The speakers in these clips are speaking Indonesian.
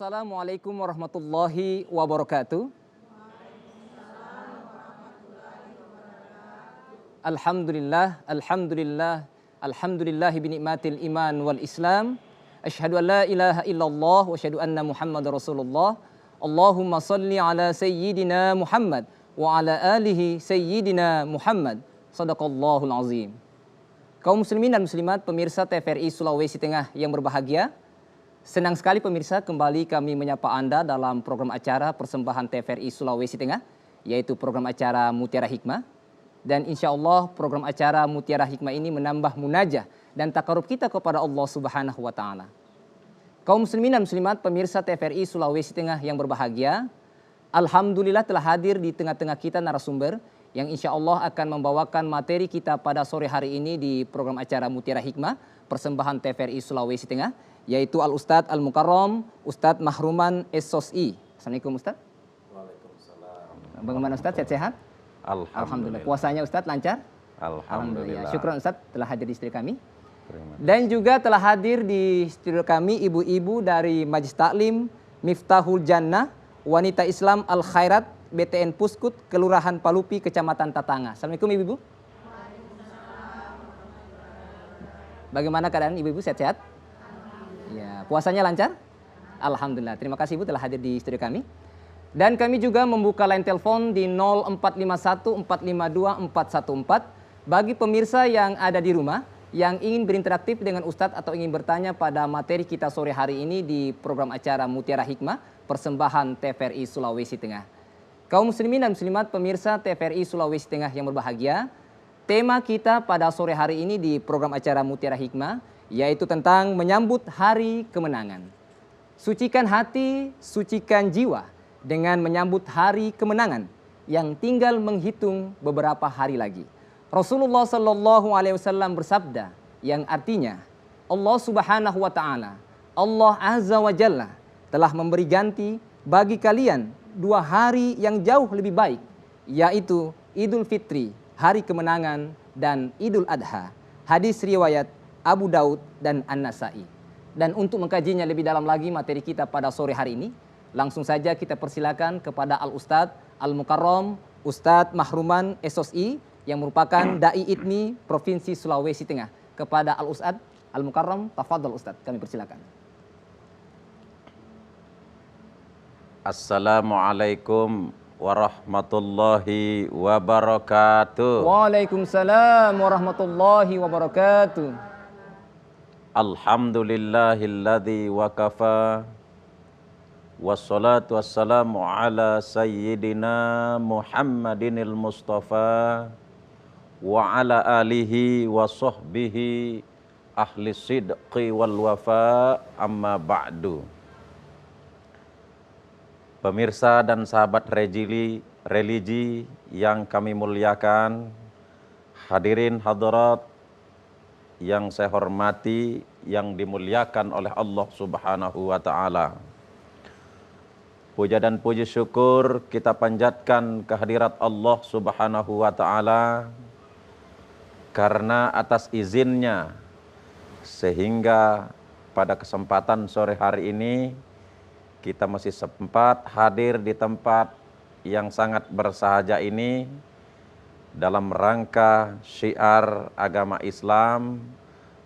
Assalamualaikum warahmatullahi wabarakatuh. Alhamdulillah, alhamdulillah, alhamdulillahi binikmatil iman wal islam. Asyhadu an la ilaha illallah wa asyhadu anna Muhammadar Rasulullah. Allahumma salli ala sayyidina Muhammad wa ala alihi sayyidina Muhammad. Shadaqallahul azim. Kaum muslimin dan muslimat pemirsa TVRI Sulawesi Tengah yang berbahagia, senang sekali pemirsa kembali kami menyapa Anda dalam program acara persembahan TVRI Sulawesi Tengah, yaitu program acara Mutiara Hikmah. Dan insya Allah program acara Mutiara Hikmah ini menambah munajah dan takarub kita kepada Allah Subhanahu wa Ta'ala. Kaum muslimin dan muslimat pemirsa TVRI Sulawesi Tengah yang berbahagia, alhamdulillah telah hadir di tengah-tengah kita narasumber yang insya Allah akan membawakan materi kita pada sore hari ini di program acara Mutiara Hikmah persembahan TVRI Sulawesi Tengah, yaitu Al-Ustadz Al-Mukarram Ustadz Mahruman SOSI. Assalamualaikum Ustadz. Waalaikumsalam. Bagaimana Ustadz, sehat-sehat? Alhamdulillah. Puasanya Ustadz lancar? Alhamdulillah. Syukran Ustadz telah hadir di studio kami. Dan juga telah hadir di studio kami ibu-ibu dari Majlis Taklim Miftahul Jannah Wanita Islam Al Khairat BTN Puskut Kelurahan Palupi Kecamatan Tatanga. Assalamualaikum ibu-ibu. Bagaimana keadaan ibu-ibu, sehat-sehat? Ya, puasanya lancar? Alhamdulillah. Terima kasih Ibu telah hadir di studio kami. Dan kami juga membuka line telepon di 0451 452 414 bagi pemirsa yang ada di rumah yang ingin berinteraktif dengan Ustadz atau ingin bertanya pada materi kita sore hari ini di program acara Mutiara Hikmah persembahan TVRI Sulawesi Tengah. Kaum muslimin dan muslimat pemirsa TVRI Sulawesi Tengah yang berbahagia, tema kita pada sore hari ini di program acara Mutiara Hikmah yaitu tentang menyambut hari kemenangan. Sucikan hati, sucikan jiwa dengan menyambut hari kemenangan yang tinggal menghitung beberapa hari lagi. Rasulullah Shallallahu Alaihi Wasallam bersabda yang artinya Allah Subhanahu Wa Taala, Allah Azza wa Jalla telah memberi ganti bagi kalian 2 hari yang jauh lebih baik, yaitu Idul Fitri, hari kemenangan, dan Idul Adha. Hadis riwayat Abu Daud dan An-Nasai. Dan untuk mengkajinya lebih dalam lagi materi kita pada sore hari ini, langsung saja kita persilakan kepada Al-Ustadz Al-Mukarram Ustadz Mahruman SOSI yang merupakan Dai ITMI Provinsi Sulawesi Tengah. Kepada Al-Ustadz Al-Mukarram, tafadhol Ustadz, kami persilakan. Assalamualaikum warahmatullahi wabarakatuh. Waalaikumsalam warahmatullahi wabarakatuh. Alhamdulillahilladzi wakafa. Wassalatu wassalamu ala sayyidina Muhammadinil Mustafa wa ala alihi wa sahbihi ahli sidqi wal wafa, amma ba'du. Pemirsa dan sahabat religi yang kami muliakan, hadirin hadirat yang saya hormati, yang dimuliakan oleh Allah Subhanahu wa Ta'ala. Puja dan puji syukur kita panjatkan kehadirat Allah Subhanahu wa Ta'ala karena atas izinnya sehingga pada kesempatan sore hari ini kita masih sempat hadir di tempat yang sangat bersahaja ini dalam rangka syiar agama Islam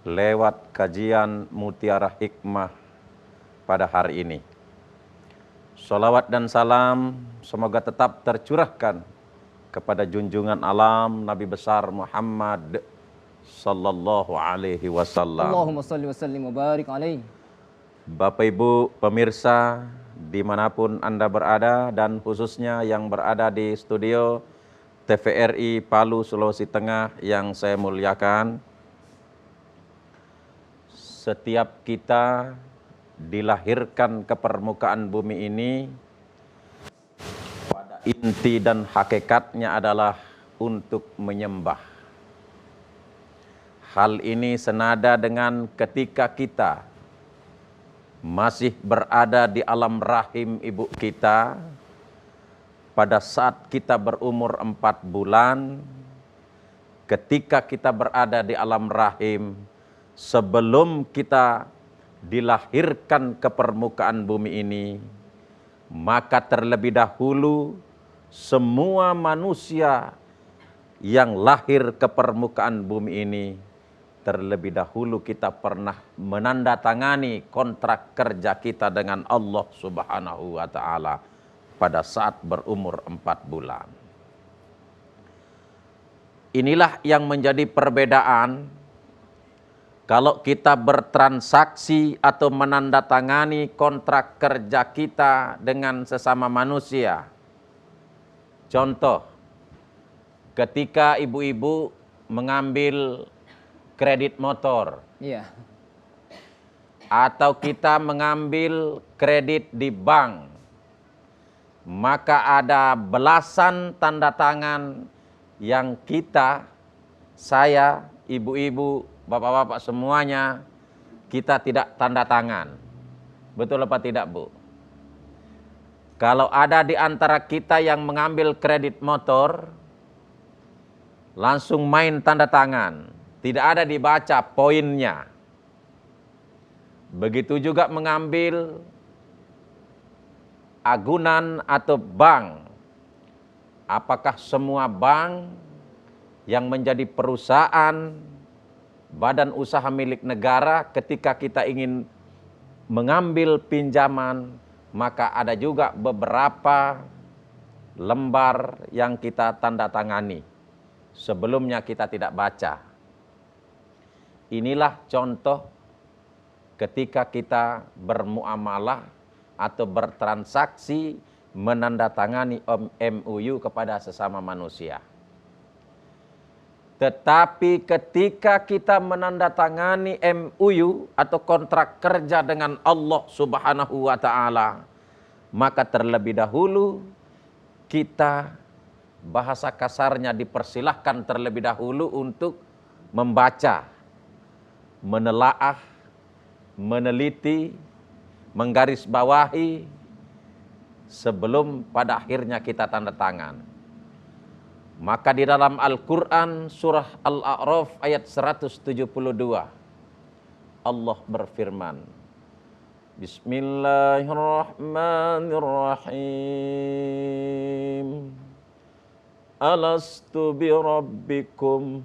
lewat kajian Mutiara Hikmah pada hari ini. Salawat dan salam semoga tetap tercurahkan kepada junjungan alam Nabi besar Muhammad sallallahu alaihi wasallam. Allahumma salli wa sallim wa barik alaihi. Bapak Ibu pemirsa dimanapun Anda berada dan khususnya yang berada di studio TVRI Palu Sulawesi Tengah yang saya muliakan, setiap kita dilahirkan ke permukaan bumi ini pada inti dan hakikatnya adalah untuk menyembah. Hal ini senada dengan ketika kita masih berada di alam rahim ibu kita, pada saat kita berumur 4 bulan, ketika kita berada di alam rahim, sebelum kita dilahirkan ke permukaan bumi ini, maka terlebih dahulu semua manusia yang lahir ke permukaan bumi ini, terlebih dahulu kita pernah menandatangani kontrak kerja kita dengan Allah Subhanahu wa Ta'ala pada saat berumur 4 bulan. Inilah yang menjadi perbedaan kalau kita bertransaksi atau menandatangani kontrak kerja kita dengan sesama manusia. Contoh, ketika ibu-ibu mengambil kredit motor, Iya. atau kita mengambil kredit di bank, maka ada belasan tanda tangan yang kita, saya, ibu-ibu, bapak-bapak semuanya, kita tidak tanda tangan. Betul apa tidak, Bu? Kalau ada di antara kita yang mengambil kredit motor, langsung main tanda tangan. Tidak ada dibaca poinnya. Begitu juga mengambil agunan atau bank. Apakah semua bank yang menjadi perusahaan, badan usaha milik negara, ketika kita ingin mengambil pinjaman, maka ada juga beberapa lembar yang kita tanda tangani. Sebelumnya kita tidak baca. Inilah contoh ketika kita bermuamalah atau bertransaksi menandatangani MOU kepada sesama manusia. Tetapi ketika kita menandatangani MOU atau kontrak kerja dengan Allah Subhanahu wa Ta'ala, maka terlebih dahulu kita, bahasa kasarnya, dipersilahkan terlebih dahulu untuk membaca, menelaah, meneliti, menggarisbawahi sebelum pada akhirnya kita tanda tangan. Maka di dalam Al-Quran surah Al-A'raf ayat 172 Allah berfirman, Bismillahirrahmanirrahim. Alastu birabbikum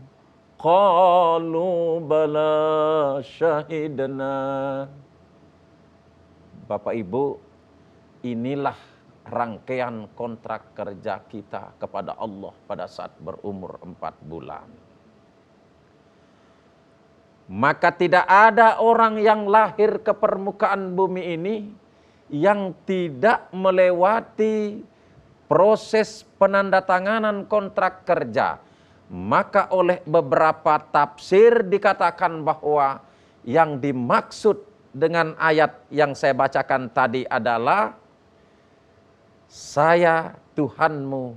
qalu bala syahidna. Bapak Ibu, inilah rangkaian kontrak kerja kita kepada Allah pada saat berumur 4 bulan. Maka tidak ada orang yang lahir ke permukaan bumi ini yang tidak melewati proses penandatanganan kontrak kerja. Maka oleh beberapa tafsir dikatakan bahwa yang dimaksud dengan ayat yang saya bacakan tadi adalah, saya Tuhanmu,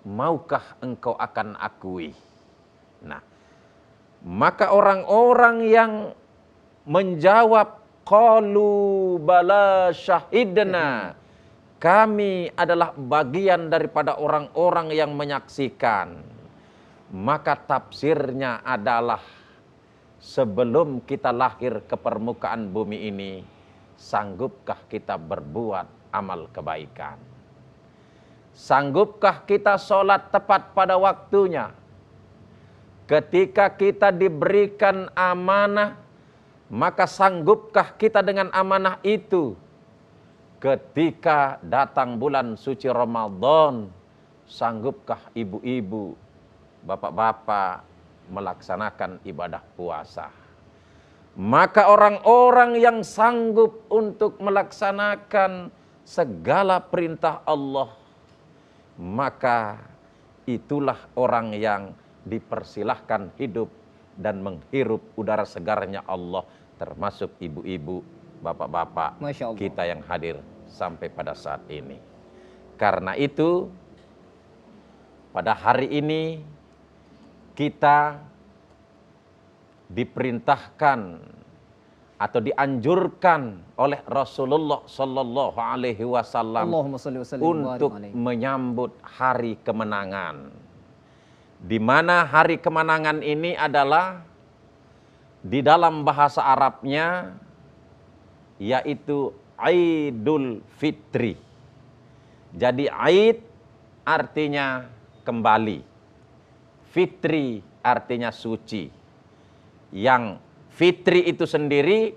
maukah engkau akan akui? Nah, maka orang-orang yang menjawab qalu bala syahidna, kami adalah bagian daripada orang-orang yang menyaksikan, maka tafsirnya adalah, sebelum kita lahir ke permukaan bumi ini, sanggupkah kita berbuat amal kebaikan? Sanggupkah kita sholat tepat pada waktunya? Ketika kita diberikan amanah, maka sanggupkah kita dengan amanah itu? Ketika datang bulan suci Ramadan, sanggupkah ibu-ibu, bapak-bapak melaksanakan ibadah puasa? Maka orang-orang yang sanggup untuk melaksanakan segala perintah Allah, maka itulah orang yang dipersilahkan hidup dan menghirup udara segarnya Allah, termasuk ibu-ibu, bapak-bapak kita yang hadir sampai pada saat ini. Karena itu, pada hari ini kita diperintahkan atau dianjurkan oleh Rasulullah Sallallahu Alaihi Wasallam untuk menyambut hari kemenangan. Di mana hari kemenangan ini adalah, di dalam bahasa Arabnya yaitu Idul Fitri. Jadi Aid artinya kembali, Fitri artinya suci. Yang Fitri itu sendiri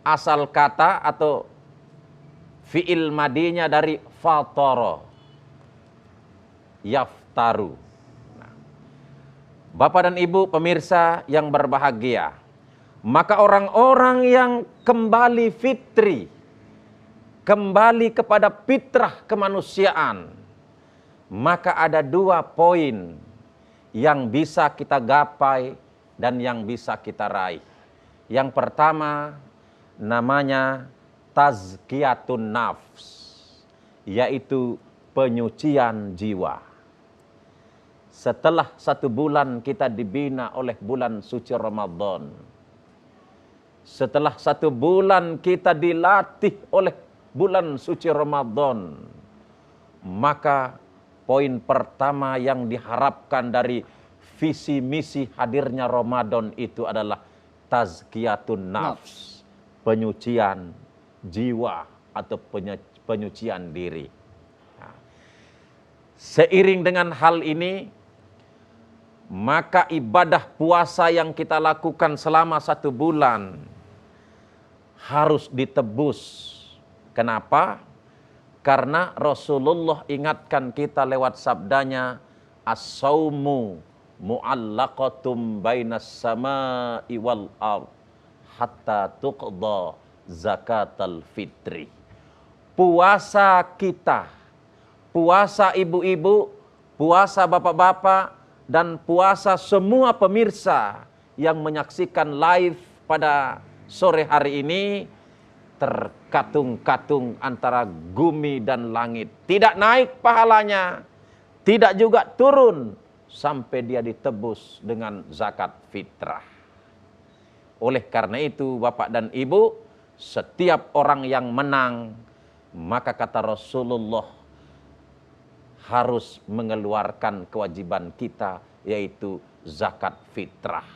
asal kata atau fi'il madinya dari fatara, yaftaru. Nah, Bapak dan Ibu pemirsa yang berbahagia, maka orang-orang yang kembali fitri, kembali kepada fitrah kemanusiaan, maka ada 2 poin yang bisa kita gapai dan yang bisa kita raih. Yang pertama namanya tazkiyatun nafs, yaitu penyucian jiwa. Setelah 1 bulan kita dibina oleh bulan suci Ramadan, setelah 1 bulan kita dilatih oleh bulan suci Ramadan, maka poin pertama yang diharapkan dari visi misi hadirnya Ramadan itu adalah tazkiyatun nafs, penyucian jiwa atau penyucian diri. Nah, seiring dengan hal ini, maka ibadah puasa yang kita lakukan selama 1 bulan harus ditebus. Kenapa? Karena Rasulullah ingatkan kita lewat sabdanya, as-saumu mu'allaqatum bainas sama'i wal ard hatta tuqda zakatal fitri. Puasa kita, puasa ibu-ibu, puasa bapak-bapak, dan puasa semua pemirsa yang menyaksikan live pada sore hari ini terkatung-katung antara bumi dan langit. Tidak naik pahalanya, tidak juga turun sampai dia ditebus dengan zakat fitrah. Oleh karena itu Bapak dan Ibu, setiap orang yang menang, maka kata Rasulullah harus mengeluarkan kewajiban kita, yaitu zakat fitrah.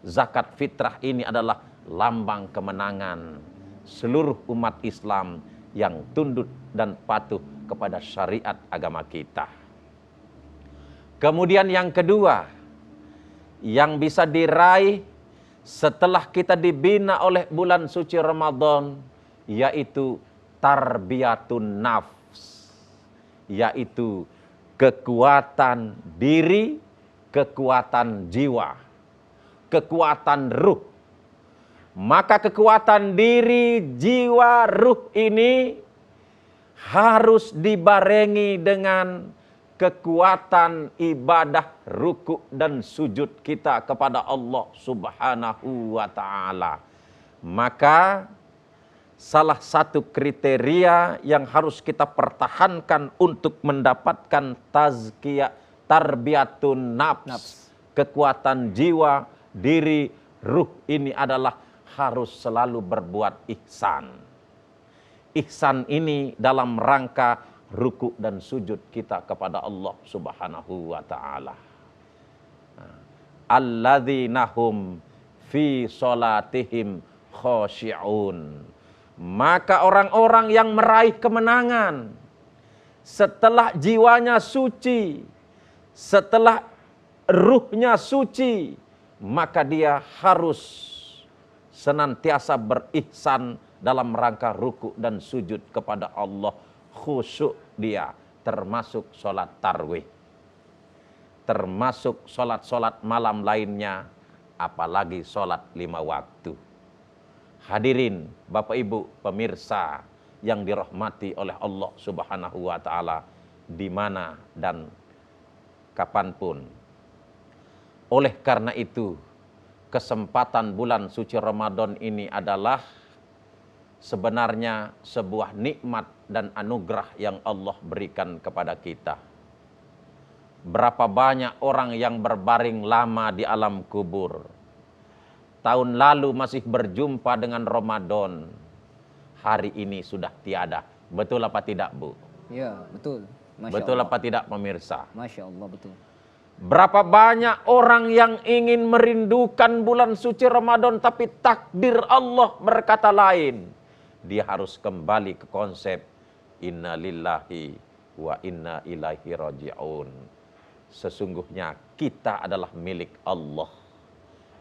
Zakat fitrah ini adalah lambang kemenangan seluruh umat Islam yang tunduk dan patuh kepada syariat agama kita. Kemudian yang kedua, yang bisa diraih setelah kita dibina oleh bulan suci Ramadan, yaitu tarbiyatun nafs, yaitu kekuatan diri, kekuatan jiwa, kekuatan ruh. Maka kekuatan diri, jiwa, ruh ini harus dibarengi dengan kekuatan ibadah, ruku dan sujud kita kepada Allah Subhanahu wa ta'ala. Maka salah satu kriteria yang harus kita pertahankan untuk mendapatkan tazkiyah, tarbiyatun nafs, kekuatan jiwa, diri, ruh ini adalah harus selalu berbuat ihsan. Ihsan ini dalam rangka ruku dan sujud kita kepada Allah Subhanahu wa ta'ala. Alladzina hum fi sholatihim khosyi'un. Maka orang-orang yang meraih kemenangan setelah jiwanya suci, setelah ruhnya suci, maka dia harus senantiasa berihsan dalam rangka ruku dan sujud kepada Allah. Khusyuk dia, termasuk sholat tarwih, termasuk sholat-sholat malam lainnya, apalagi sholat 5 waktu. Hadirin Bapak Ibu pemirsa yang dirahmati oleh Allah Subhanahu wa ta'ala, di mana dan kapanpun. Oleh karena itu, kesempatan bulan suci Ramadan ini adalah sebenarnya sebuah nikmat dan anugerah yang Allah berikan kepada kita. Berapa banyak orang yang berbaring lama di alam kubur. Tahun lalu masih berjumpa dengan Ramadan. Hari ini sudah tiada. Betul apa tidak, Bu? Ya, betul. Masya Betul Allah. apa tidak, pemirsa? Masya Allah, betul. Berapa banyak orang yang ingin merindukan bulan suci Ramadan, tapi takdir Allah berkata lain. dia harus kembali ke konsep inna lillahi wa inna ilaihi raji'un. Sesungguhnya kita adalah milik Allah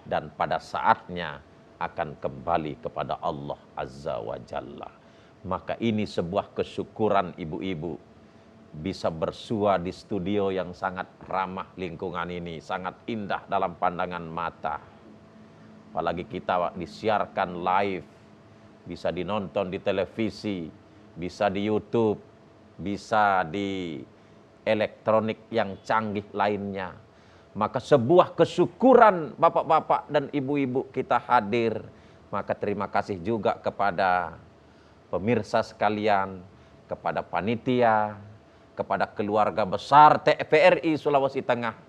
dan pada saatnya akan kembali kepada Allah Azza wa Jalla. Maka ini sebuah kesyukuran ibu-ibu bisa bersua di studio yang sangat ramah lingkungan ini, sangat indah dalam pandangan mata. Apalagi kita disiarkan live, bisa dinonton di televisi, bisa di YouTube, bisa di elektronik yang canggih lainnya. Maka sebuah kesyukuran bapak-bapak dan ibu-ibu kita hadir. Maka terima kasih juga kepada pemirsa sekalian, kepada panitia, kepada keluarga besar TVRI Sulawesi Tengah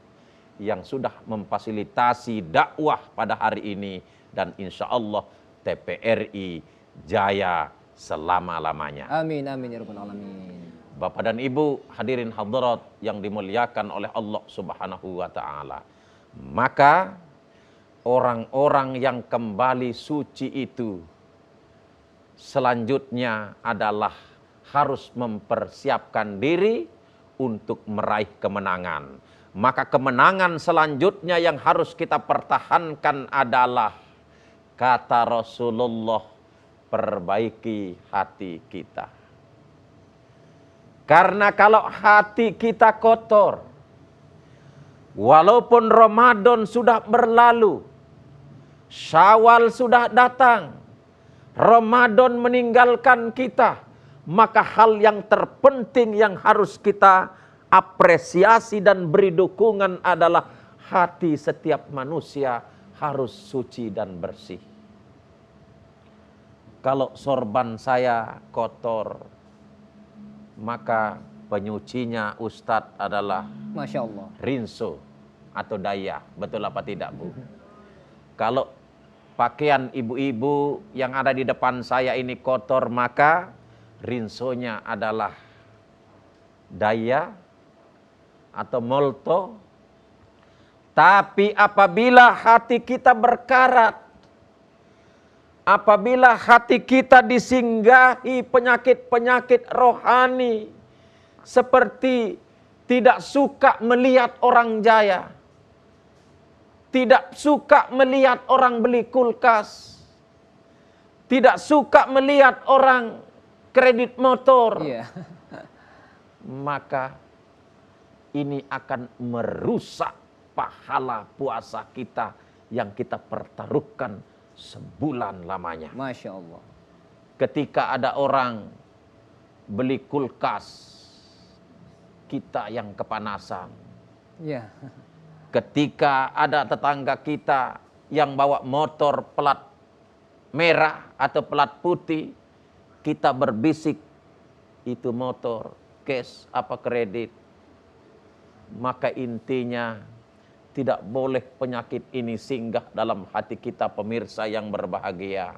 yang sudah memfasilitasi dakwah pada hari ini. Dan insya Allah TVRI jaya selama-lamanya. Amin, amin ya rabbal alamin. Bapak dan Ibu hadirin hadirat yang dimuliakan oleh Allah Subhanahu wa taala. Maka orang-orang yang kembali suci itu selanjutnya adalah harus mempersiapkan diri untuk meraih kemenangan. Maka kemenangan selanjutnya yang harus kita pertahankan adalah kata Rasulullah, perbaiki hati kita. Karena kalau hati kita kotor, walaupun Ramadan sudah berlalu, Syawal sudah datang, Ramadan meninggalkan kita, maka hal yang terpenting yang harus kita apresiasi dan beri dukungan adalah hati setiap manusia harus suci dan bersih. Kalau sorban saya kotor, maka penyucinya Ustadz adalah Masya Allah. rinso atau daya. Betul apa tidak, Bu? Kalau pakaian ibu-ibu yang ada di depan saya ini kotor, maka rinsonya adalah daya atau molto. Tapi apabila hati kita berkarat, apabila hati kita disinggahi penyakit-penyakit rohani, seperti tidak suka melihat orang jaya, tidak suka melihat orang beli kulkas, tidak suka melihat orang kredit motor, maka ini akan merusak pahala puasa kita yang kita pertaruhkan sebulan lamanya. Masya Allah. Ketika ada orang beli kulkas, kita yang kepanasan. Ya. Ketika ada tetangga kita yang bawa motor plat merah atau plat putih, kita berbisik, itu motor cash apa kredit. Maka intinya tidak boleh penyakit ini singgah dalam hati kita, pemirsa yang berbahagia.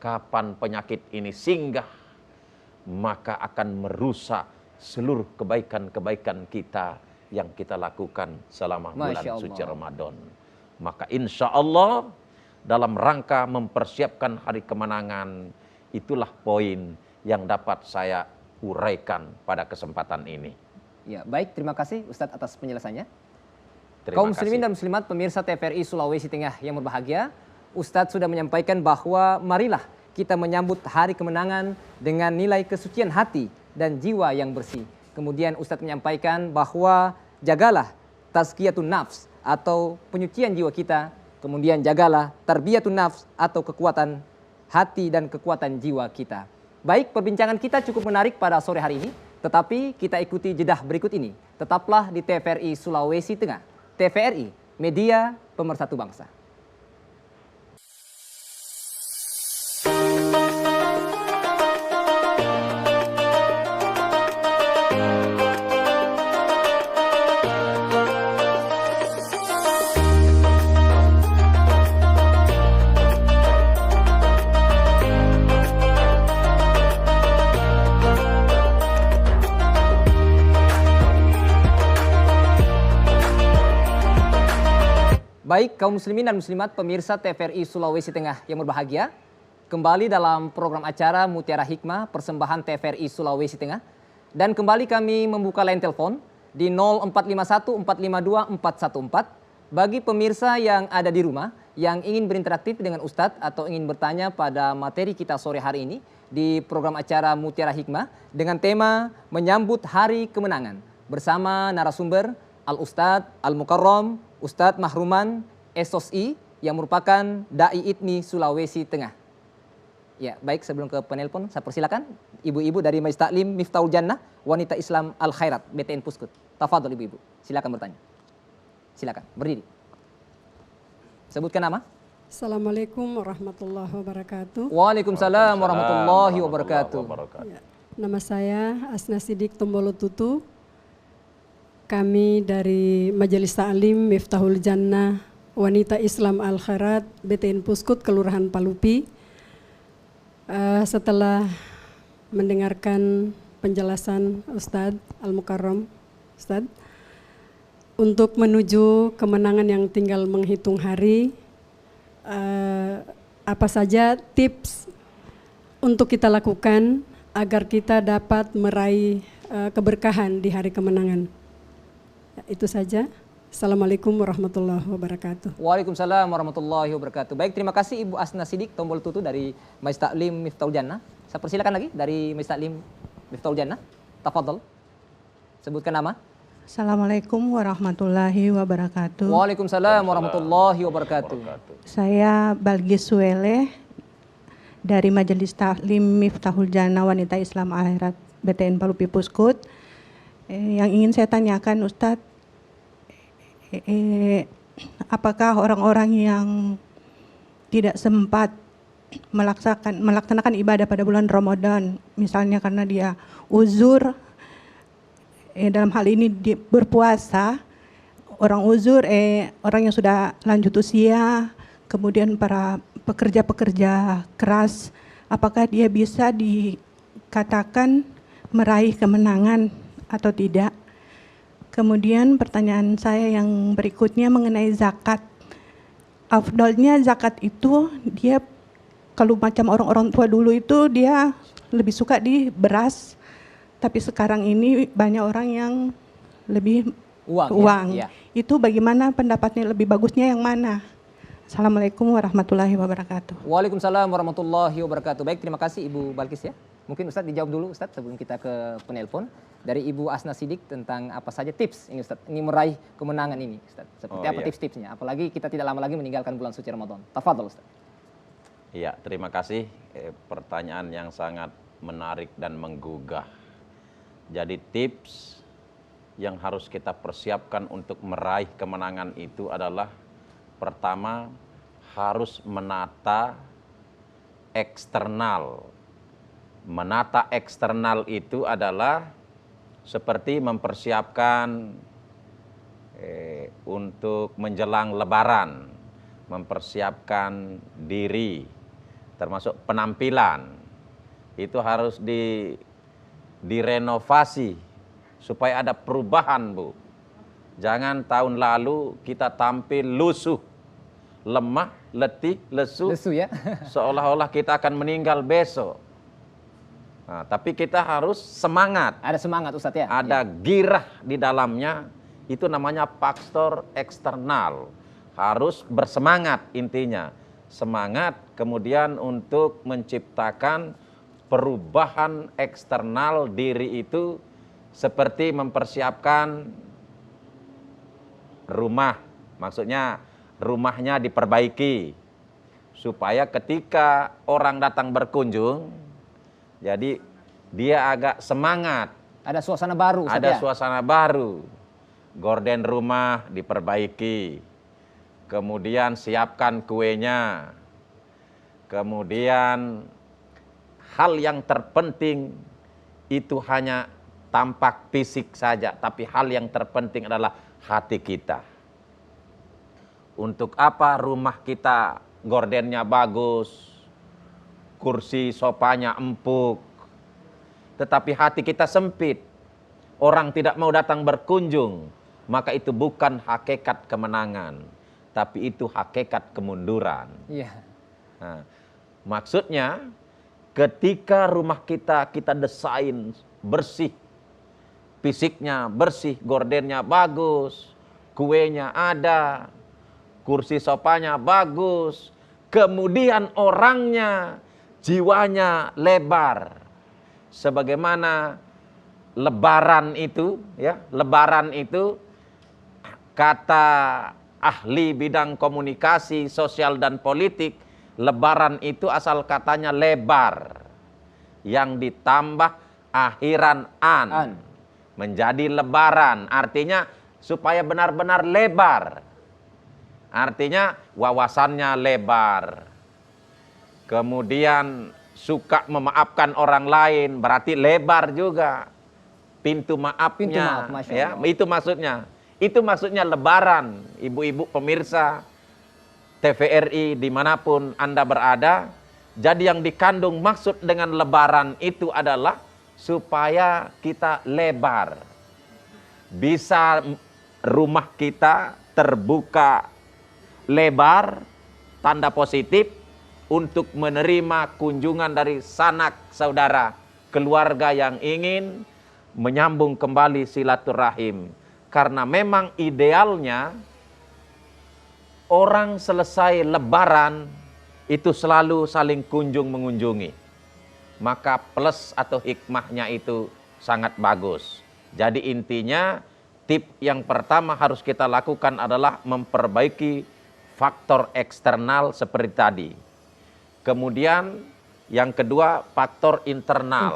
Kapan penyakit ini singgah, maka akan merusak seluruh kebaikan-kebaikan kita yang kita lakukan selama bulan suci Ramadan. Maka insya Allah dalam rangka mempersiapkan hari kemenangan, itulah poin yang dapat saya uraikan pada kesempatan ini. Ya, baik, terima kasih Ustadz atas penjelasannya. Terima Kaum kasih. muslimin dan muslimat pemirsa TVRI Sulawesi Tengah yang berbahagia, Ustadz sudah menyampaikan bahwa marilah kita menyambut hari kemenangan dengan nilai kesucian hati dan jiwa yang bersih. Kemudian Ustadz menyampaikan bahwa jagalah tazkiyatun nafs atau penyucian jiwa kita. Kemudian jagalah tarbiyatun nafs atau kekuatan hati dan kekuatan jiwa kita. Baik, perbincangan kita cukup menarik pada sore hari ini. Tetapi kita ikuti jedah berikut ini. Tetaplah di TVRI Sulawesi Tengah. TVRI, media pemersatu bangsa. Baik, kaum muslimin dan muslimat pemirsa TVRI Sulawesi Tengah yang berbahagia, kembali dalam program acara Mutiara Hikmah persembahan TVRI Sulawesi Tengah. Dan kembali kami membuka line telepon di 0451 452 414 bagi pemirsa yang ada di rumah yang ingin berinteraksi dengan Ustadz atau ingin bertanya pada materi kita sore hari ini di program acara Mutiara Hikmah dengan tema menyambut Hari Kemenangan bersama narasumber Al-Ustadz Al-Mukarram Ustadz Mahruman SOSI yang merupakan Dai ITMI Sulawesi Tengah. Ya, baik, sebelum ke penelpon, saya persilakan ibu-ibu dari Majelis Taklim Miftahul Jannah Wanita Islam Al Khairat BTN Puskut. Tafadhol ibu-ibu, silakan bertanya. Silakan, berdiri. Sebutkan nama. Assalamualaikum warahmatullahi wabarakatuh. Waalaikumsalam warahmatullahi wabarakatuh. Ya, nama saya Asna Sidik Tombolo Tutu. Kami dari Majelis Taklim Miftahul Jannah Wanita Islam Al Khairat BTN Puskut Kelurahan Palupi. Setelah mendengarkan penjelasan Ustadz Al-Mukarram, Ustadz, untuk menuju kemenangan yang tinggal menghitung hari, apa saja tips untuk kita lakukan agar kita dapat meraih keberkahan di hari kemenangan? Itu saja. Assalamualaikum warahmatullahi wabarakatuh. Waalaikumsalam warahmatullahi wabarakatuh. Baik, terima kasih Ibu Asna Sidik Tombol Tutu dari Majelis Taklim Miftahul Jannah. Saya persilakan lagi dari Majelis Taklim Miftahul Jannah. Tafadhol. Sebutkan nama. Assalamualaikum warahmatullahi wabarakatuh. Waalaikumsalam warahmatullahi wabarakatuh. Saya Balgis Suele dari Majelis Taklim Miftahul Jannah Wanita Islam Al Khairat BTN Palupi Puskut. Yang ingin saya tanyakan Ustadz, apakah orang-orang yang tidak sempat melaksanakan ibadah pada bulan Ramadan, misalnya karena dia uzur, dalam hal ini berpuasa, orang uzur, orang yang sudah lanjut usia, kemudian para pekerja-pekerja keras, apakah dia bisa dikatakan meraih kemenangan atau tidak? Kemudian pertanyaan saya yang berikutnya mengenai zakat. Afdolnya zakat itu dia kalau macam orang-orang tua dulu itu dia lebih suka di beras, tapi sekarang ini banyak orang yang lebih uang. Ya. Itu bagaimana pendapatnya, lebih bagusnya yang mana? Assalamualaikum warahmatullahi wabarakatuh. Waalaikumsalam warahmatullahi wabarakatuh. Baik, terima kasih Ibu Balkis ya. Mungkin Ustadz dijawab dulu Ustadz sebelum kita ke penelpon. Dari Ibu Asna Sidik tentang apa saja tips ini Ustadz, ini meraih kemenangan ini Ustadz. Seperti apa tips-tipsnya? Apalagi kita tidak lama lagi meninggalkan bulan suci Ramadan. Tafadhol Ustadz. Iya, terima kasih. Pertanyaan yang sangat menarik dan menggugah. Jadi tips yang harus kita persiapkan untuk meraih kemenangan itu adalah pertama harus menata eksternal. Menata eksternal itu adalah seperti mempersiapkan untuk menjelang Lebaran, mempersiapkan diri, termasuk penampilan, itu harus direnovasi supaya ada perubahan, Bu. Jangan tahun lalu kita tampil lusuh, lemah, letih, lesu ya. Seolah-olah kita akan meninggal besok. Nah, tapi kita harus semangat. Ada semangat Ustadz ya? Ada girah di dalamnya, itu namanya faktor eksternal. Harus bersemangat intinya. Semangat kemudian untuk menciptakan perubahan eksternal diri itu seperti mempersiapkan rumah. Maksudnya rumahnya diperbaiki supaya ketika orang datang berkunjung, jadi dia agak semangat. Ada suasana baru. Ada suasana baru. Gorden rumah diperbaiki. Kemudian siapkan kuenya. Kemudian hal yang terpenting itu hanya tampak fisik saja. Tapi hal yang terpenting adalah hati kita. Untuk apa rumah kita gordennya bagus, kursi sofanya empuk, tetapi hati kita sempit, orang tidak mau datang berkunjung, maka itu bukan hakikat kemenangan, tapi itu hakikat kemunduran. Iya. Nah, Maksudnya ketika rumah kita desain bersih, fisiknya bersih, gordennya bagus, kuenya ada, kursi sofanya bagus, kemudian orangnya, jiwanya lebar. Sebagaimana lebaran itu, ya, lebaran itu kata ahli bidang komunikasi, sosial dan politik, lebaran itu asal katanya lebar yang ditambah akhiran an. Menjadi lebaran, artinya supaya benar-benar lebar. Artinya wawasannya lebar. Kemudian suka memaafkan orang lain, berarti lebar juga pintu maafnya. Masya Ya, Allah. itu maksudnya. Itu maksudnya lebaran, ibu-ibu pemirsa TVRI dimanapun Anda berada. Jadi yang dikandung maksud dengan lebaran itu adalah supaya kita lebar. Bisa rumah kita terbuka lebar, tanda positif untuk menerima kunjungan dari sanak saudara, keluarga yang ingin menyambung kembali silaturahim. Karena memang idealnya orang selesai lebaran itu selalu saling kunjung mengunjungi. Maka plus atau hikmahnya itu sangat bagus. Jadi intinya tip yang pertama harus kita lakukan adalah memperbaiki faktor eksternal seperti tadi. Kemudian yang kedua faktor internal.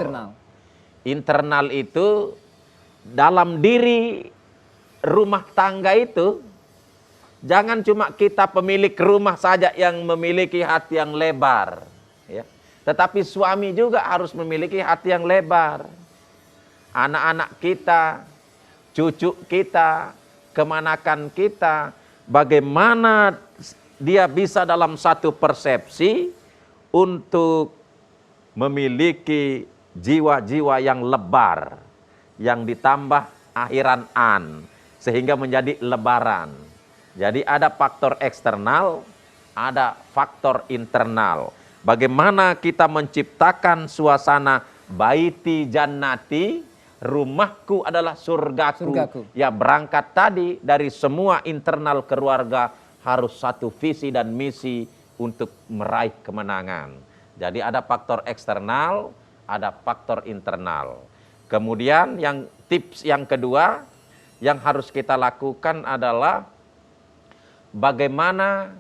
Internal itu dalam diri rumah tangga itu jangan cuma kita pemilik rumah saja yang memiliki hati yang lebar, ya. Tetapi suami juga harus memiliki hati yang lebar. Anak-anak kita, cucu kita, kemanakan kita, bagaimana dia bisa dalam satu persepsi untuk memiliki jiwa-jiwa yang lebar, yang ditambah akhiran an, sehingga menjadi lebaran. Jadi ada faktor eksternal, ada faktor internal. Bagaimana kita menciptakan suasana baiti jannati, rumahku adalah surgaku. Ya, berangkat tadi dari semua internal keluarga harus satu visi dan misi untuk meraih kemenangan. Jadi ada faktor eksternal, ada faktor internal. Kemudian yang tips yang kedua yang harus kita lakukan adalah bagaimana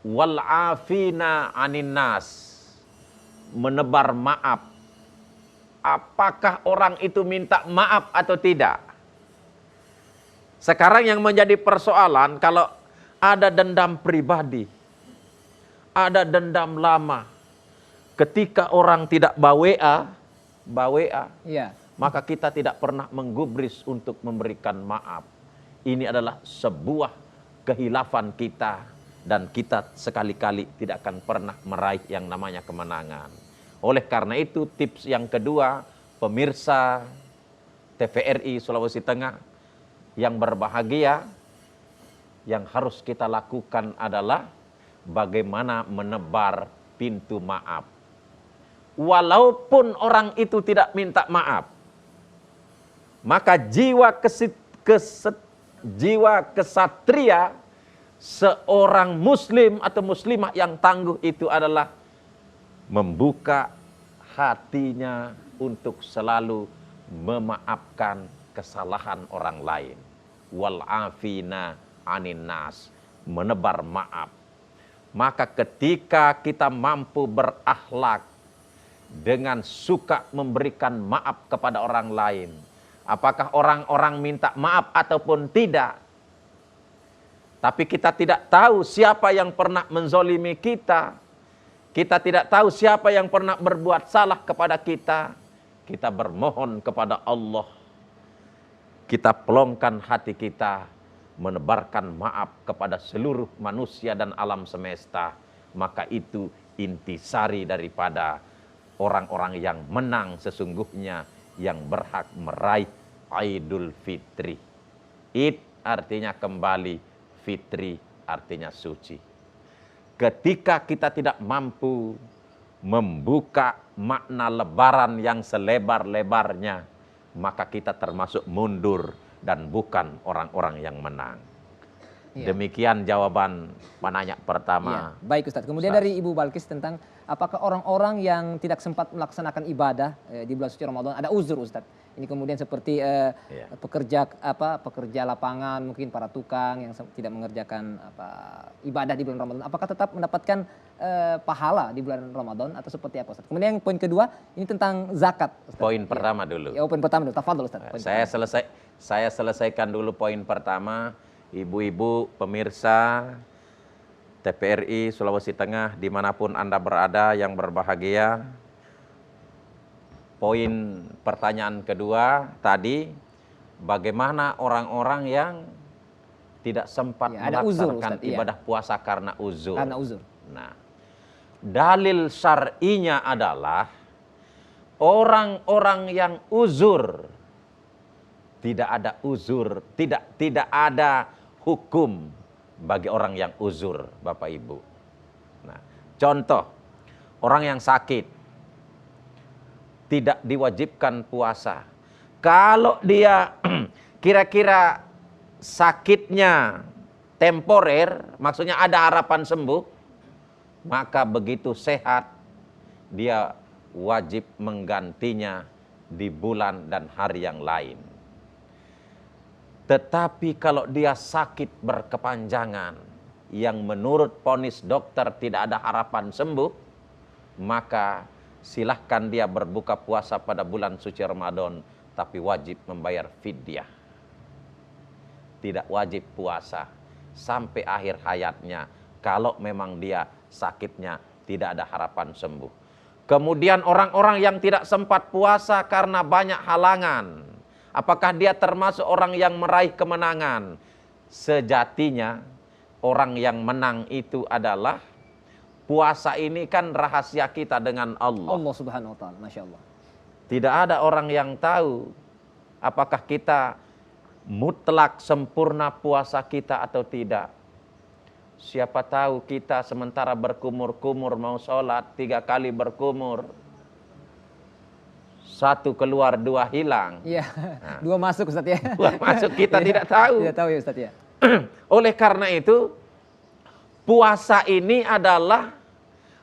wal'afina anin nas, menebar maaf. Apakah orang itu minta maaf atau tidak? Sekarang yang menjadi persoalan kalau ada dendam pribadi, ada dendam lama. Ketika orang tidak bawa, Iya. maka kita tidak pernah menggubris untuk memberikan maaf. Ini adalah sebuah kehilafan kita dan kita sekali-kali tidak akan pernah meraih yang namanya kemenangan. Oleh karena itu tips yang kedua, pemirsa TVRI Sulawesi Tengah yang berbahagia, yang harus kita lakukan adalah bagaimana menebar pintu maaf. Walaupun orang itu tidak minta maaf, maka jiwa kesatria seorang muslim atau muslimah yang tangguh itu adalah membuka hatinya untuk selalu memaafkan kesalahan orang lain. Wal'afina anin nas, menebar maaf. Maka ketika kita mampu berakhlak dengan suka memberikan maaf kepada orang lain, apakah orang-orang minta maaf ataupun tidak, tapi kita tidak tahu siapa yang pernah menzolimi kita, kita tidak tahu siapa yang pernah berbuat salah kepada kita, kita bermohon kepada Allah, kita pelongkan hati kita, menebarkan maaf kepada seluruh manusia dan alam semesta, maka itu intisari daripada orang-orang yang menang sesungguhnya, yang berhak meraih Idul Fitri. Id artinya kembali, Fitri artinya suci. ketika kita tidak mampu membuka makna lebaran yang selebar-lebarnya, maka kita termasuk mundur dan bukan orang-orang yang menang. Iya. Demikian jawaban penanya pertama. Iya, baik Ustadz. Kemudian Ustadz. dari Ibu Balkis tentang apakah orang-orang yang tidak sempat melaksanakan ibadah di bulan suci Ramadan ada uzur Ustadz. Ini kemudian seperti pekerja lapangan, mungkin para tukang yang tidak mengerjakan ibadah di bulan Ramadan. Apakah tetap mendapatkan pahala di bulan Ramadan atau seperti apa Ustadz? Kemudian yang poin kedua ini tentang zakat Ustadz. Poin pertama dulu. Ya, poin pertama dulu. Tafadhol Ustadz. Saya selesaikan dulu poin pertama. Ibu-ibu pemirsa TPRI Sulawesi Tengah dimanapun Anda berada yang berbahagia. Poin pertanyaan kedua tadi, bagaimana orang-orang yang tidak sempat Ya, ada uzur, melaksanakan Ustadz, iya. ibadah puasa karena uzur. Karena uzur. Nah, dalil syar'inya adalah orang-orang yang uzur, tidak ada uzur, tidak ada hukum bagi orang yang uzur, Bapak Ibu. Nah, contoh, orang yang sakit tidak diwajibkan puasa. Kalau dia kira-kira sakitnya temporer, maksudnya ada harapan sembuh, maka begitu sehat dia wajib menggantinya di bulan dan hari yang lain. Tetapi kalau dia sakit berkepanjangan yang menurut vonis dokter tidak ada harapan sembuh, maka silahkan dia berbuka puasa pada bulan suci Ramadan, tapi wajib membayar fidyah. Tidak wajib puasa sampai akhir hayatnya kalau memang dia sakitnya tidak ada harapan sembuh. Kemudian orang-orang yang tidak sempat puasa karena banyak halangan, apakah dia termasuk orang yang meraih kemenangan? Sejatinya orang yang menang itu adalah puasa ini kan rahasia kita dengan Allah. Allah Subhanahu wa taala, Masya Allah. Tidak ada orang yang tahu apakah kita mutlak sempurna puasa kita atau tidak. Siapa tahu kita sementara berkumur-kumur mau sholat 3 kali berkumur, 1 keluar 2 hilang. Iya, 2 masuk Ustadz ya. 2 masuk kita tidak tahu. Tidak tahu ya Ustadz ya. Oleh karena itu, puasa ini adalah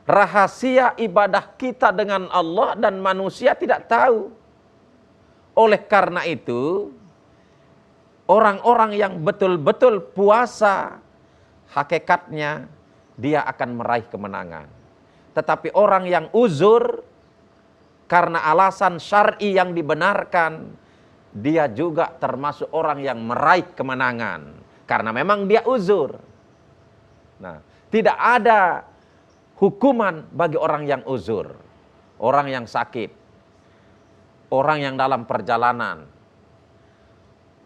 rahasia ibadah kita dengan Allah dan manusia tidak tahu. Oleh karena itu, orang-orang yang betul-betul puasa, hakikatnya dia akan meraih kemenangan. Tetapi orang yang uzur karena alasan syar'i yang dibenarkan, dia juga termasuk orang yang meraih kemenangan karena memang dia uzur. Nah, tidak ada hukuman bagi orang yang uzur, orang yang sakit, orang yang dalam perjalanan,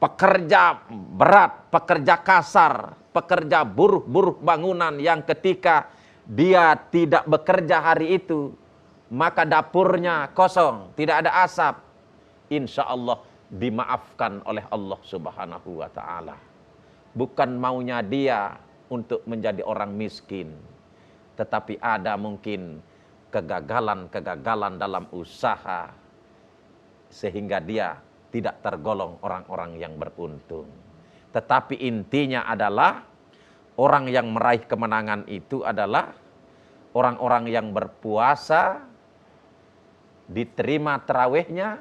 pekerja berat, pekerja kasar, pekerja buruh bangunan yang ketika dia tidak bekerja hari itu, maka dapurnya kosong, tidak ada asap. Insya Allah dimaafkan oleh Allah Subhanahu wa ta'ala. Bukan maunya dia untuk menjadi orang miskin, tetapi ada mungkin kegagalan-kegagalan dalam usaha, sehingga dia tidak tergolong orang-orang yang beruntung. Tetapi intinya adalah orang yang meraih kemenangan itu adalah orang-orang yang berpuasa, diterima tarawihnya,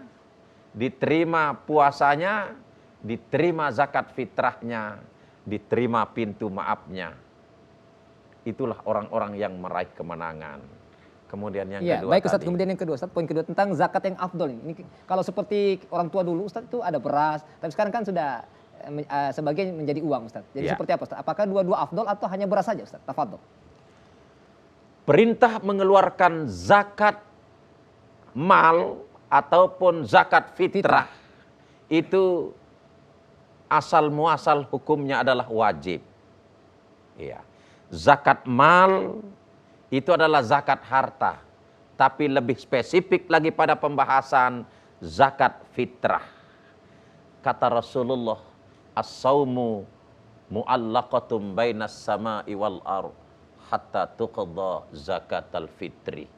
diterima puasanya, diterima zakat fitrahnya, diterima pintu maafnya. Itulah orang-orang yang meraih kemenangan. Kemudian yang Ya, kedua baik Ustadz, tadi. kemudian yang kedua Ustadz, poin kedua tentang zakat yang afdol ini. Kalau seperti orang tua dulu Ustadz itu ada beras, tapi sekarang kan sudah sebagian menjadi uang Ustadz. Jadi Ya. seperti apa Ustadz? Apakah dua-dua afdol atau hanya beras saja Ustadz? Tafadhol. Perintah mengeluarkan zakat mal ataupun zakat fitrah itu asal muasal hukumnya adalah wajib. Iya. Zakat mal itu adalah zakat harta, tapi lebih spesifik lagi pada pembahasan zakat fitrah. Kata Rasulullah, as-saumu mu'allaqatum bainas sama'i wal ardh. hatta tuqadha zakatal fitri.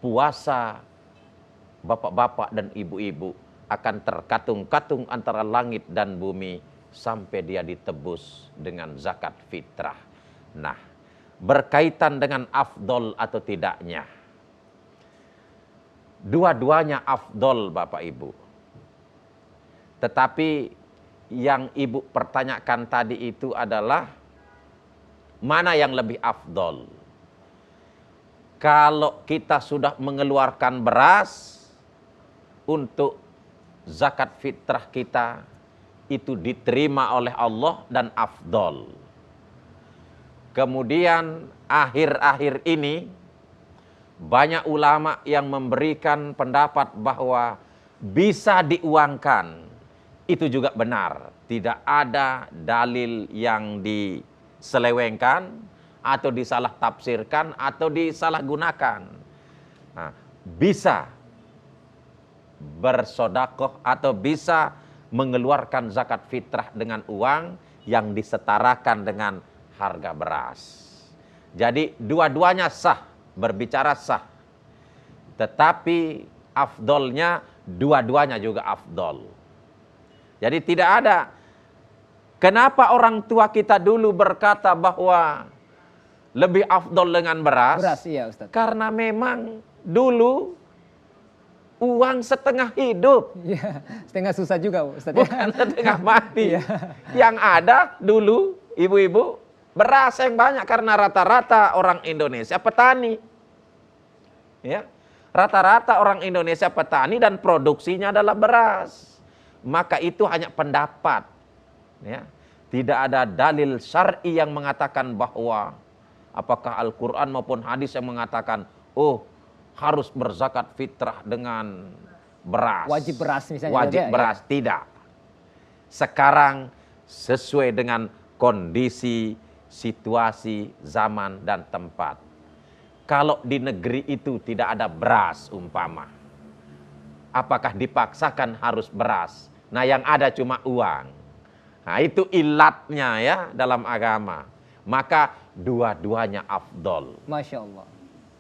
Puasa bapak-bapak dan ibu-ibu akan terkatung-katung antara langit dan bumi sampai dia ditebus dengan zakat fitrah. Nah, berkaitan dengan afdol atau tidaknya, dua-duanya afdol Bapak Ibu. Tetapi yang Ibu pertanyakan tadi itu adalah mana yang lebih afdol? Kalau kita sudah mengeluarkan beras untuk zakat fitrah kita, itu diterima oleh Allah dan afdol. Kemudian akhir-akhir ini banyak ulama yang memberikan pendapat bahwa bisa diuangkan. Itu juga benar. Tidak ada dalil yang diselewengkan atau disalah tafsirkan atau disalahgunakan. Nah, bisa bersodakoh atau bisa mengeluarkan zakat fitrah dengan uang yang disetarakan dengan harga beras. Jadi dua-duanya sah, berbicara sah. Tetapi afdolnya dua-duanya juga afdol. Jadi tidak ada. Kenapa orang tua kita dulu berkata bahwa lebih afdol dengan beras? Beras, iya Ustaz. Karena memang dulu uang setengah hidup. Iya, setengah susah juga Ustaz. Bukan setengah mati. Iya. Yang ada dulu, ibu-ibu, beras yang banyak karena rata-rata orang Indonesia petani. Ya. Rata-rata orang Indonesia petani dan produksinya adalah beras. Maka itu hanya pendapat. Ya. Tidak ada dalil syar'i yang mengatakan bahwa apakah Al-Quran maupun hadis yang mengatakan, oh harus berzakat fitrah dengan beras. Wajib beras misalnya. Wajib beras, ya. tidak. Sekarang sesuai dengan kondisi, situasi, zaman, dan tempat. Kalau di negeri itu tidak ada beras umpama, apakah dipaksakan harus beras? Nah yang ada cuma uang. Nah itu ilatnya ya dalam agama. Maka dua-duanya afdol. Masya Allah.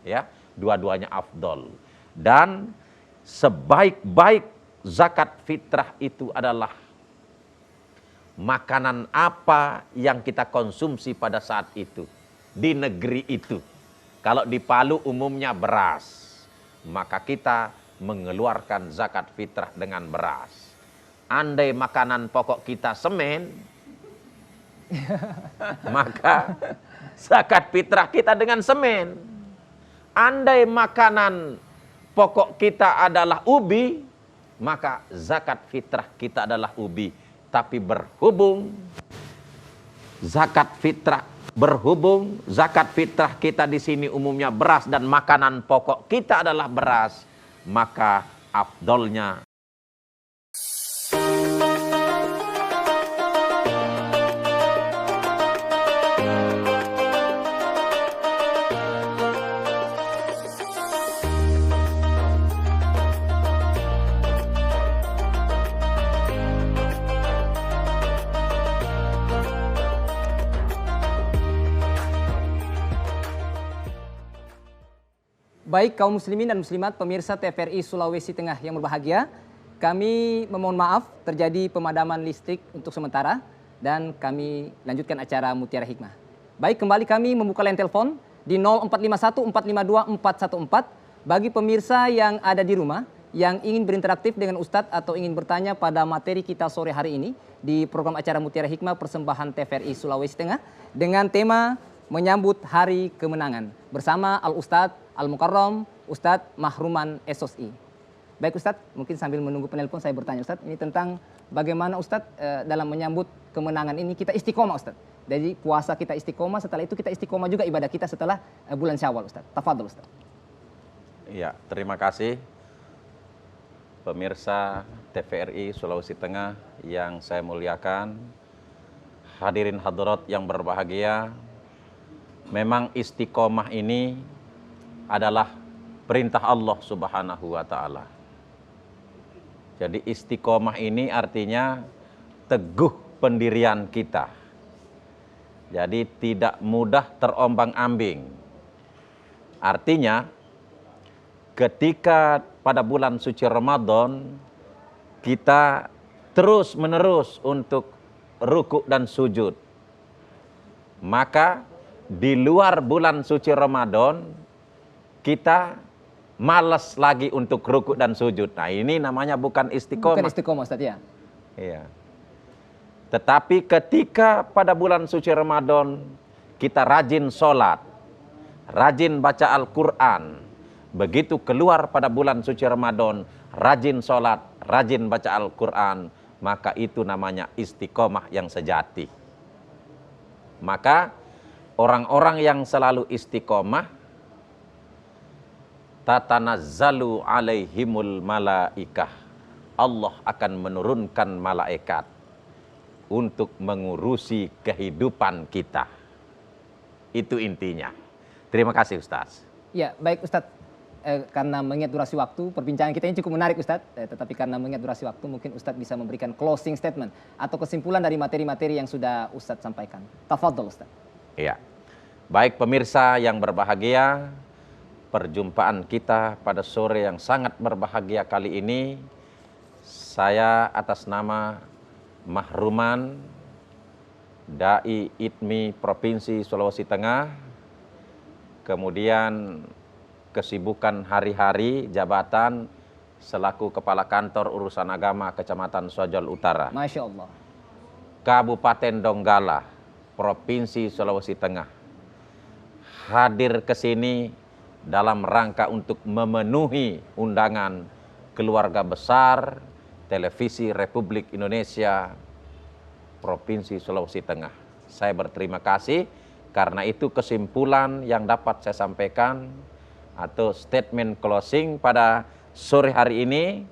Ya, dua-duanya afdol. Dan sebaik-baik zakat fitrah itu adalah makanan apa yang kita konsumsi pada saat itu di negeri itu. Kalau di Palu umumnya beras, maka kita mengeluarkan zakat fitrah dengan beras. Andai makanan pokok kita semen, maka zakat fitrah kita dengan semen. Andai makanan pokok kita adalah ubi, maka zakat fitrah kita adalah ubi. Tapi berhubung zakat fitrah kita di sini umumnya beras dan makanan pokok kita adalah beras, maka afdolnya Baik kaum muslimin dan muslimat pemirsa TVRI Sulawesi Tengah yang berbahagia, kami memohon maaf terjadi pemadaman listrik untuk sementara dan kami lanjutkan acara Mutiara Hikmah. Baik, kembali kami membuka line telepon di 0451 452 414 bagi pemirsa yang ada di rumah yang ingin berinteraktif dengan Ustadz atau ingin bertanya pada materi kita sore hari ini di program acara Mutiara Hikmah persembahan TVRI Sulawesi Tengah dengan tema menyambut Hari Kemenangan bersama Al-Ustadz Al-Mukarram Ustadz Mahruman SOSI. Baik Ustadz, mungkin sambil menunggu penelpon saya bertanya Ustadz, ini tentang bagaimana Ustadz dalam menyambut kemenangan ini kita istiqomah Ustadz. Jadi puasa kita istiqomah, setelah itu kita istiqomah juga ibadah kita setelah bulan Syawal Ustadz. Tafadhol Ustadz. Iya, terima kasih pemirsa TVRI Sulawesi Tengah yang saya muliakan, hadirin hadirat yang berbahagia. Memang istiqomah ini adalah perintah Allah Subhanahu wa Ta'ala. Jadi istiqomah ini artinya teguh pendirian kita. Jadi tidak mudah terombang-ambing. Artinya ketika pada bulan suci Ramadan kita terus menerus untuk rukuk dan sujud, maka di luar bulan suci Ramadan kita malas lagi untuk rukuk dan sujud. Nah, ini namanya bukan istiqomah. Bukan istiqomah, Ustaz, ya. Iya. Tetapi ketika pada bulan suci Ramadan kita rajin sholat, rajin baca Al-Quran, begitu keluar pada bulan suci Ramadan, rajin sholat, rajin baca Al-Quran, maka itu namanya istiqomah yang sejati. Maka orang-orang yang selalu istiqomah, tatanazzalu alaihimul malaikah, Allah akan menurunkan malaikat untuk mengurusi kehidupan kita. Itu intinya. Terima kasih Ustaz. Ya, baik Ustaz. Karena mengingat durasi waktu, perbincangan kita ini cukup menarik Ustaz. Tetapi karena mengingat durasi waktu, mungkin Ustaz bisa memberikan closing statement atau kesimpulan dari materi-materi yang sudah Ustaz sampaikan. Tafadhol Ustaz. Iya. Baik pemirsa yang berbahagia, perjumpaan kita pada sore yang sangat berbahagia kali ini, saya atas nama Mahruman, Dai ITMI Provinsi Sulawesi Tengah, kemudian kesibukan hari-hari jabatan selaku Kepala Kantor Urusan Agama Kecamatan Sojol Utara, Masya Allah, Kabupaten Donggala, Provinsi Sulawesi Tengah, hadir ke sini dalam rangka untuk memenuhi undangan keluarga besar Televisi Republik Indonesia Provinsi Sulawesi Tengah. Saya berterima kasih karena itu kesimpulan yang dapat saya sampaikan atau statement closing pada sore hari ini,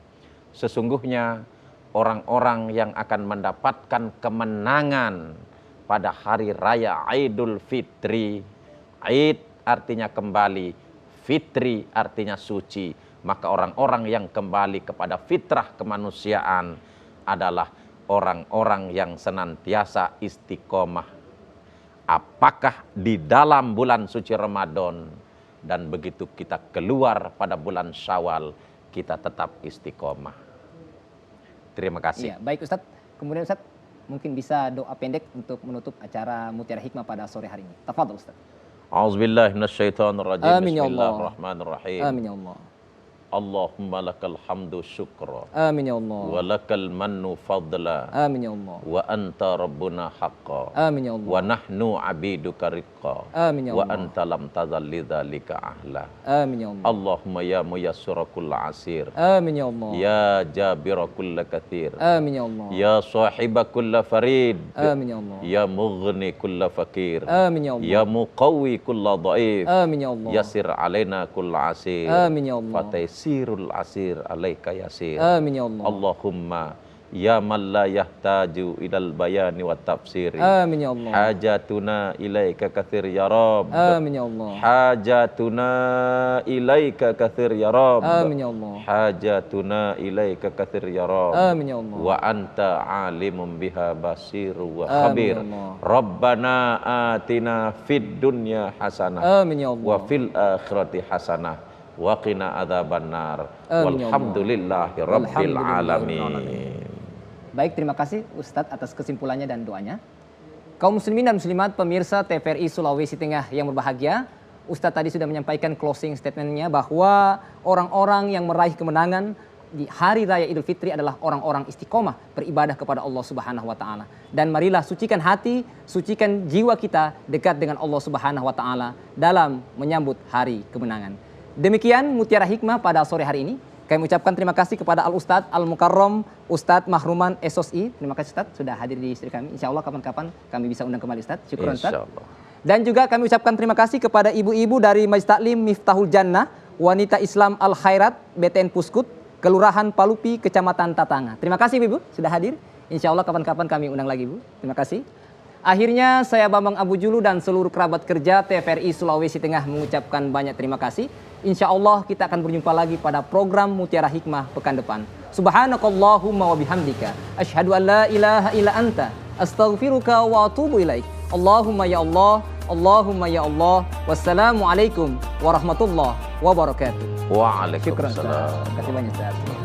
sesungguhnya orang-orang yang akan mendapatkan kemenangan pada hari raya Idul Fitri, Id artinya kembali, Fitri artinya suci. Maka orang-orang yang kembali kepada fitrah kemanusiaan adalah orang-orang yang senantiasa istiqomah. Apakah di dalam bulan suci Ramadan dan begitu kita keluar pada bulan Syawal, kita tetap istiqomah. Terima kasih. Iya, baik Ustadz. Kemudian Ustadz, mungkin bisa doa pendek untuk menutup acara Mutiara Hikmah pada sore hari ini. Tafadhol Ustadz. A'udzubillahi minasyaitonirrajim. Amin ya Allah. Bismillahirrahmanirrahim. Amin ya Allah. Allahumma lakal hamdu syukra. Amin ya Allah. Wa lakal mannu fadla. Amin ya Allah. Wa anta rabbuna haqqa. Amin ya Allah. Wa nahnu abiduka riqqa. Amin ya Wa Allah. anta lam tazal lidzalika ahla. Amin ya Allah. Allahumma ya muyassira kull asir. Amin ya Allah. Ya jabira kull kathir. Amin ya Allah. Ya sahiba kull farid. Amin ya Allah. Ya mughni kull fakir. Amin ya Allah. Ya muqawwi kull dhaif. Amin ya Allah. Yasir alaina kull asir. Amin ya Allah. Fataysirul asir alaika yasir. Amin ya Allah. Allahumma ya man la yahtaju ilal bayani wa tafsiri. Amin ya Allah. Hajatuna ilaika kathir ya Rabb. Amin ya Allah. Hajatuna ilaika kathir ya Rabb. Amin ya Allah. Hajatuna ilaika kathir ya Rabb. Amin ya Allah. Wa anta alimun biha basir wa Amin khabir. ya Allah. Rabbana atina fid dunya hasanah. Amin ya Allah. Wa fil akhirati hasanah. Wa qina adzabannar. Amin ya Allah. Walhamdulillahi rabbil alamin. Baik, terima kasih Ustadz atas kesimpulannya dan doanya. Kaum muslimin dan muslimat pemirsa TVRI Sulawesi Tengah yang berbahagia, Ustadz tadi sudah menyampaikan closing statementnya bahwa orang-orang yang meraih kemenangan di hari raya Idul Fitri adalah orang-orang istiqomah beribadah kepada Allah Subhanahu wa taala. Dan marilah sucikan hati, sucikan jiwa kita dekat dengan Allah Subhanahu wa taala dalam menyambut hari kemenangan. Demikian Mutiara Hikmah pada sore hari ini. Kami ucapkan terima kasih kepada Al-Ustadz Al-Mukarram Ustadz Mahruman SOSI. Terima kasih Ustadz sudah hadir di studio kami. Insya Allah kapan-kapan kami bisa undang kembali Ustadz. Syukur Ustadz. Insyaallah. Dan juga kami ucapkan terima kasih kepada ibu-ibu dari Majlis Taklim Miftahul Jannah, Wanita Islam Al Khairat, BTN Puskut, Kelurahan Palupi, Kecamatan Tatanga. Terima kasih Ibu sudah hadir. Insya Allah kapan-kapan kami undang lagi Bu. Terima kasih. Akhirnya saya Bambang Abu Julu dan seluruh kerabat kerja TVRI Sulawesi Tengah mengucapkan banyak terima kasih. Insya Allah kita akan berjumpa lagi pada program Mutiara Hikmah pekan depan. Subhanakallahumma wa bihamdika. Asyhadu an la ilaha illa anta. Astaghfiruka wa atubu ilaik. Allahumma ya Allah, Allahumma ya Allah. Wassalamualaikum warahmatullahi wabarakatuh. Syukran, Ustaz. Waalaikumsalam. Terima kasih banyak, Ustaz.